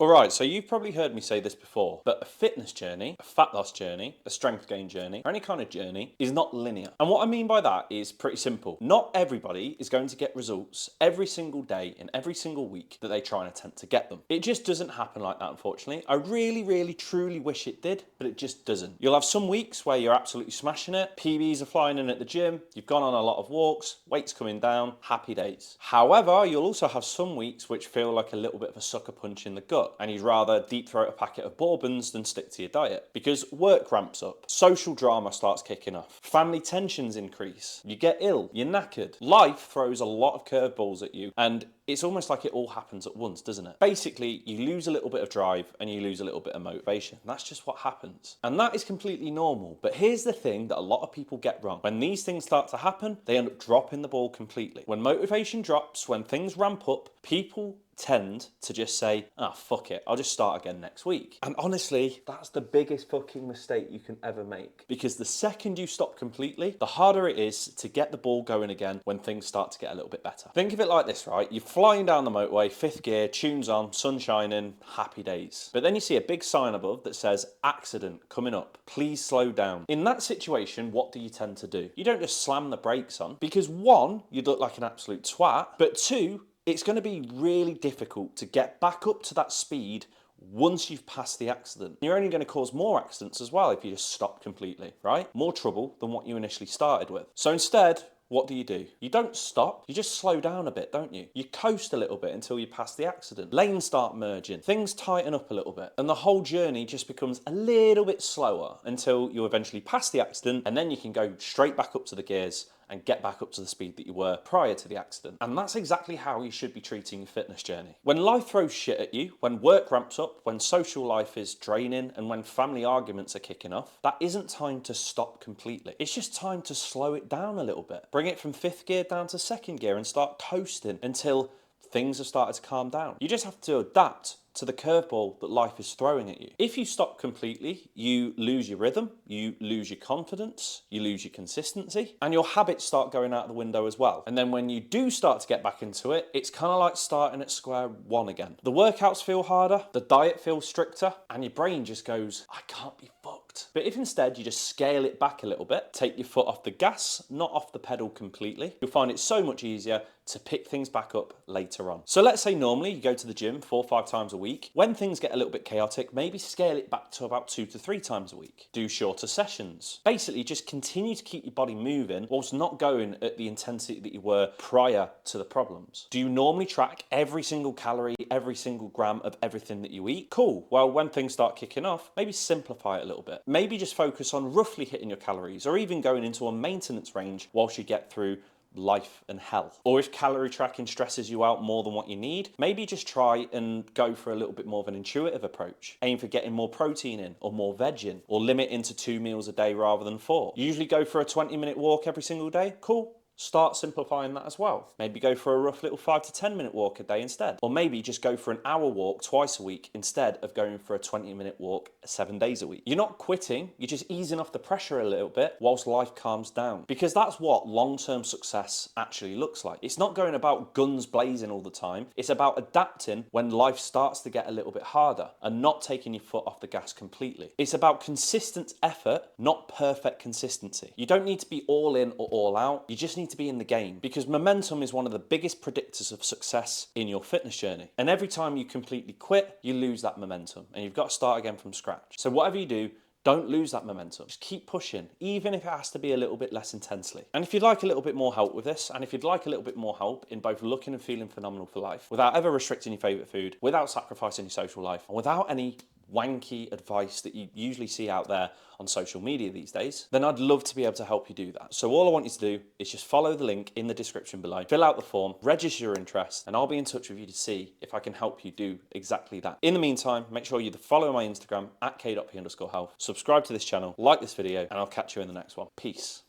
Alright, so you've probably heard me say this before, but a fitness journey, a fat loss journey, a strength gain journey, or any kind of journey is not linear. And what I mean by that is pretty simple. Not everybody is going to get results every single day in every single week that they try and attempt to get them. It just doesn't happen like that, unfortunately. I really, truly wish it did, but it just doesn't. You'll have some weeks where you're absolutely smashing it, PBs are flying in at the gym, you've gone on a lot of walks, weight's coming down, happy days. However, you'll also have some weeks which feel like a little bit of a sucker punch in the gut, and you'd rather deep throat a packet of bourbons than stick to your diet because work ramps up, social drama starts kicking off, family tensions increase, you get ill, you're knackered. Life throws a lot of curveballs at you, and it's almost like it all happens at once, doesn't it? Basically, you lose a little bit of drive and you lose a little bit of motivation. That's just what happens. And that is completely normal. But here's the thing that a lot of people get wrong. When these things start to happen, they end up dropping the ball completely. When motivation drops, when things ramp up, people tend to just say, fuck it, I'll just start again next week. And honestly, that's the biggest fucking mistake you can ever make. Because the second you stop completely, the harder it is to get the ball going again when things start to get a little bit better. Think of it like this, right? You're flying down the motorway, fifth gear, tunes on, sun shining, happy days. But then you see a big sign above that says, accident coming up, please slow down. In that situation, what do you tend to do? You don't just slam the brakes on, because one, you'd look like an absolute twat, but two, it's going to be really difficult to get back up to that speed once you've passed the accident. You're only going to cause more accidents as well if you just stop completely, right? More trouble than what you initially started with. So instead, what do? You don't stop, you just slow down a bit, don't you? You coast a little bit until you pass the accident. Lanes start merging, things tighten up a little bit, and the whole journey just becomes a little bit slower until you eventually pass the accident, and then you can go straight back up to the gears and get back up to the speed that you were prior to the accident. And that's exactly how you should be treating your fitness journey. When life throws shit at you, when work ramps up, when social life is draining, and when family arguments are kicking off, that isn't time to stop completely. It's just time to slow it down a little bit. Bring it from fifth gear down to second gear and start coasting until things have started to calm down. You just have to adapt to the curveball that life is throwing at you. If you stop completely, you lose your rhythm, you lose your confidence, you lose your consistency, and your habits start going out the window as well. And then when you do start to get back into it, it's kind of like starting at square one again. The workouts feel harder, the diet feels stricter, and your brain just goes, I can't be fucked. But if instead you just scale it back a little bit, take your foot off the gas, not off the pedal completely, you'll find it so much easier to pick things back up later on. So let's say normally you go to the gym 4 or 5 times a week. When things get a little bit chaotic, maybe scale it back to about 2 to 3 times a week. Do shorter sessions. Basically, just continue to keep your body moving whilst not going at the intensity that you were prior to the problems. Do you normally track every single calorie, every single gram of everything that you eat? Cool. Well, when things start kicking off, maybe simplify it a little bit. Maybe just focus on roughly hitting your calories, or even going into a maintenance range whilst you get through life and health. Or if calorie tracking stresses you out more than what you need, maybe just try and go for a little bit more of an intuitive approach. Aim for getting more protein in, or more veg in, or limit into 2 meals a day rather than 4. Usually go for a 20-minute walk every single day? Cool. Start simplifying that as well. Maybe go for a rough little 5 to 10 minute walk a day instead. Or maybe just go for an hour walk twice a week instead of going for a 20-minute walk 7 days a week. You're not quitting, you're just easing off the pressure a little bit whilst life calms down. Because that's what long-term success actually looks like. It's not going about guns blazing all the time. It's about adapting when life starts to get a little bit harder and not taking your foot off the gas completely. It's about consistent effort, not perfect consistency. You don't need to be all in or all out. You just need to be in the game, because momentum is one of the biggest predictors of success in your fitness journey. And every time you completely quit, you lose that momentum and you've got to start again from scratch. So whatever you do, don't lose that momentum. Just keep pushing, even if it has to be a little bit less intensely. And if you'd like a little bit more help with this, and if you'd like a little bit more help in both looking and feeling phenomenal for life, without ever restricting your favourite food, without sacrificing your social life, and without any wanky advice that you usually see out there on social media these days, then I'd love to be able to help you do that. So all I want you to do is just follow the link in the description below, fill out the form, register your interest, and I'll be in touch with you to see if I can help you do exactly that. In the meantime, make sure you follow my Instagram at k.p_health, subscribe to this channel, like this video, and I'll catch you in the next one. Peace.